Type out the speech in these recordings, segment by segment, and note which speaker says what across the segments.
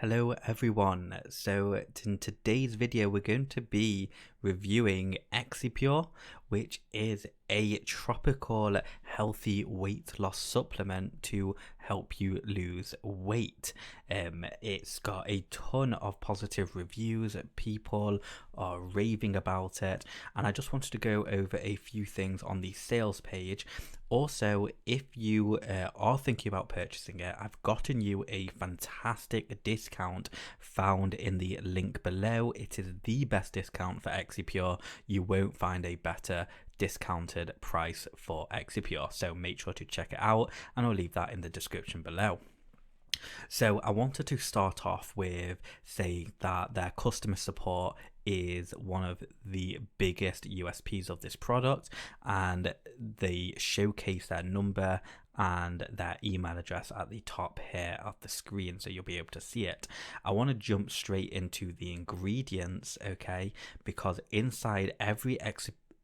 Speaker 1: Hello everyone. So in today's video we're going to be reviewing Exipure, which is a tropical healthy weight loss supplement to help you lose weight. It's got a ton of positive reviews, people are raving about it, and I just wanted to go over a few things on the sales page. Also, if you are thinking about purchasing it, I've gotten you a fantastic discount found in the link below. It is the best discount for Exipure. You won't find a better discounted price for Exipure, so make sure to check it out, and I'll leave that in the description below. So I wanted to start off with saying that their customer support is one of the biggest USPs of this product, and they showcase their number and their email address at the top here of the screen, so you'll be able to see it. I want to jump straight into the ingredients, okay, because inside every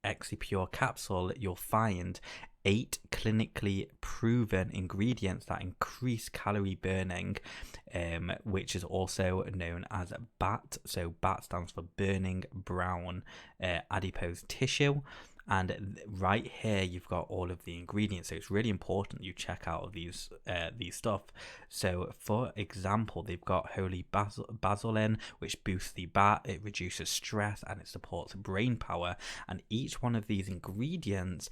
Speaker 1: Exipure capsule you'll find 8 clinically proven ingredients that increase calorie burning, which is also known as BAT. So BAT stands for burning brown adipose tissue. And right here you've got all of the ingredients, so it's really important you check out these stuff. So for example, they've got holy basil in, which boosts the BAT, it reduces stress, and it supports brain power. And each one of these ingredients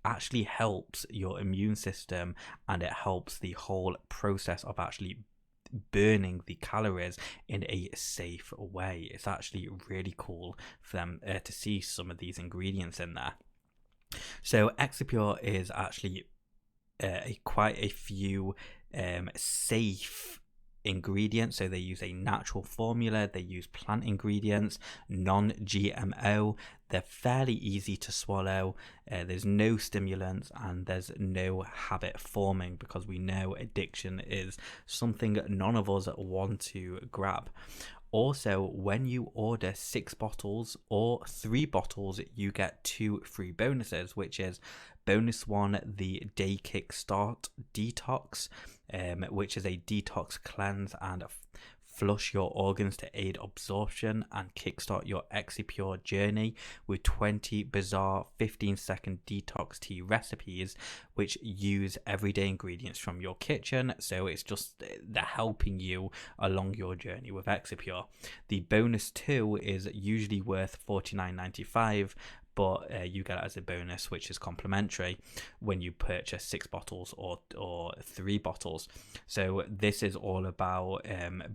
Speaker 1: actually helps your immune system, and it helps the whole process of actually burning the calories in a safe way. It's actually really cool for them to see some of these ingredients in there. So Exipure is actually quite a few safe ingredients. So they use a natural formula, they use plant ingredients, non-GMO, they're fairly easy to swallow, there's no stimulants, and there's no habit forming, because we know addiction is something none of us want to grab. Also, when you order 6 bottles or 3 bottles, you get 2 free bonuses, which is bonus 1, the Day Kickstart Detox, which is a detox cleanse and flush your organs to aid absorption and kickstart your Exipure journey with 20 bizarre 15-second detox tea recipes which use everyday ingredients from your kitchen. So it's just they're helping you along your journey with Exipure. The bonus 2 is usually worth $49.95, but you get it as a bonus, which is complimentary when you purchase 6 bottles or 3 bottles. So this is all about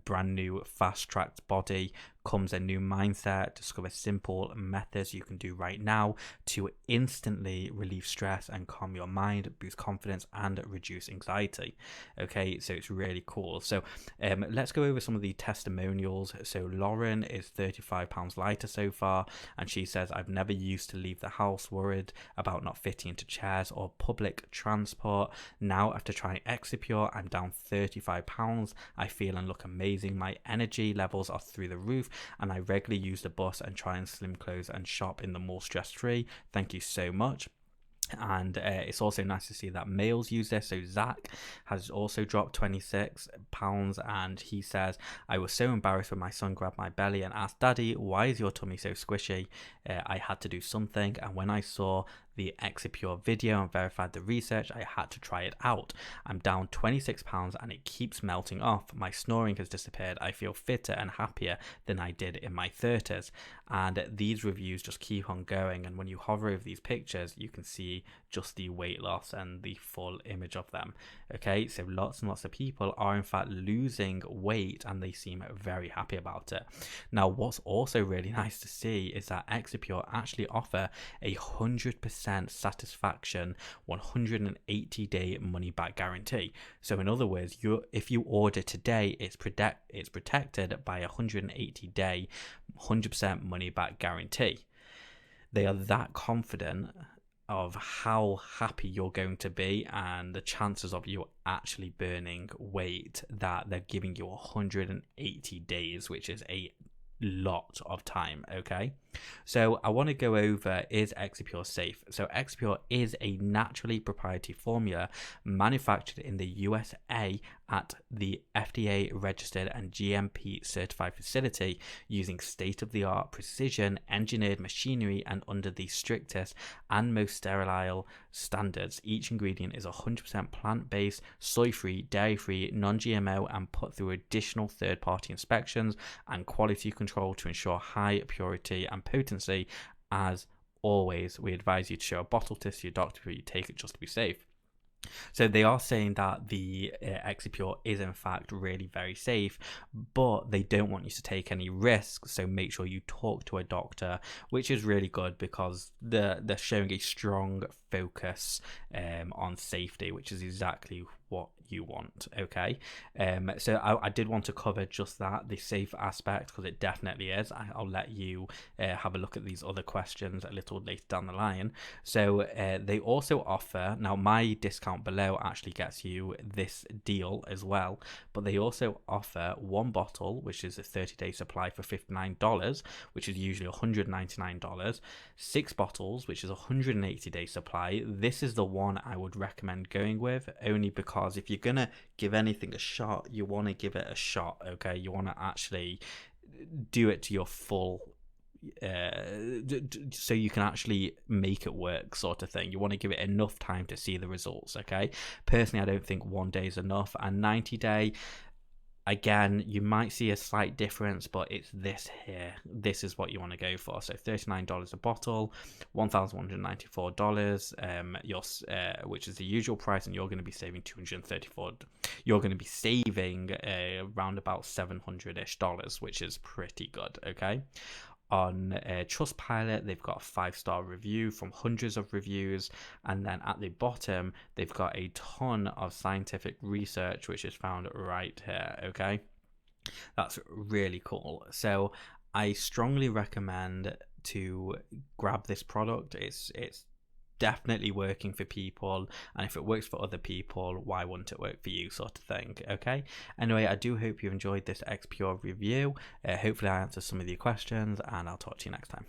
Speaker 1: brand new fast-tracked body. Comes a new mindset. Discover simple methods you can do right now to instantly relieve stress and calm your mind, boost confidence, and reduce anxiety. Okay, so it's really cool. So let's go over some of the testimonials. So Lauren is £35 lighter so far, and she says, I've never used to leave the house worried about not fitting into chairs or public transport. Now after trying Exipure, I'm down £35. I feel and look amazing. My energy levels are through the roof, and I regularly use the bus and try and slim clothes and shop in the mall stress-free. Thank you so much. And it's also nice to see that males use this. So Zach has also dropped £26, and he says, I was so embarrassed when my son grabbed my belly and asked, Daddy, why is your tummy so squishy? I had to do something, and when I saw the Exipure video and verified the research, I had to try it out. I'm down £26 and it keeps melting off. My snoring has disappeared. I feel fitter and happier than I did in my 30s. And these reviews just keep on going, and when you hover over these pictures you can see just the weight loss and the full image of them. Okay, so lots and lots of people are in fact losing weight, and they seem very happy about it. Now what's also really nice to see is that Exipure actually offer 100% satisfaction 180-day money back guarantee. So in other words, if you order today, it's protected by a 180-day 100% money back guarantee. They are that confident of how happy you're going to be and the chances of you actually burning weight that they're giving you 180 days, which is a lot of time. Okay, So I want to go over, is Exipure safe? So Exipure is a naturally proprietary formula manufactured in the USA at the FDA registered and GMP certified facility using state-of-the-art precision engineered machinery and under the strictest and most sterile standards. Each ingredient is 100% plant-based, soy-free, dairy-free, non-GMO, and put through additional third-party inspections and quality control to ensure high purity and potency. As always, we advise you to show a bottle test to your doctor before you take it, just to be safe. So they are saying that the Exipure is in fact really very safe, but they don't want you to take any risks. So make sure you talk to a doctor, which is really good because they're showing a strong focus on safety, which is exactly what you want. Okay, so I did want to cover just that, the safe aspect, because it definitely is. I'll let you have a look at these other questions a little later down the line. So they also offer, now my discount below actually gets you this deal as well, but they also offer one bottle, which is a 30-day supply for $59, which is usually $199, 6 bottles, which is a 180-day supply. This is the one I would recommend going with, only because if you're gonna give anything a shot, you want to give it a shot. Okay, you want to actually do it to your full so you can actually make it work, sort of thing. You want to give it enough time to see the results. Okay, personally I don't think 1 day is enough, and 90-day, again, you might see a slight difference, but it's this here. This is what you want to go for. So $39 a bottle, $1,194, which is the usual price, and you're going to be saving $234. You're going to be saving around about $700-ish, which is pretty good. Okay. On Trustpilot, they've got a 5-star review from hundreds of reviews, and then at the bottom they've got a ton of scientific research which is found right here. Okay, that's really cool. So I strongly recommend to grab this product. It's definitely working for people, and if it works for other people, why wouldn't it work for you, sort of thing. Okay, anyway, I do hope you enjoyed this Exipure review. Hopefully I answered some of your questions, and I'll talk to you next time.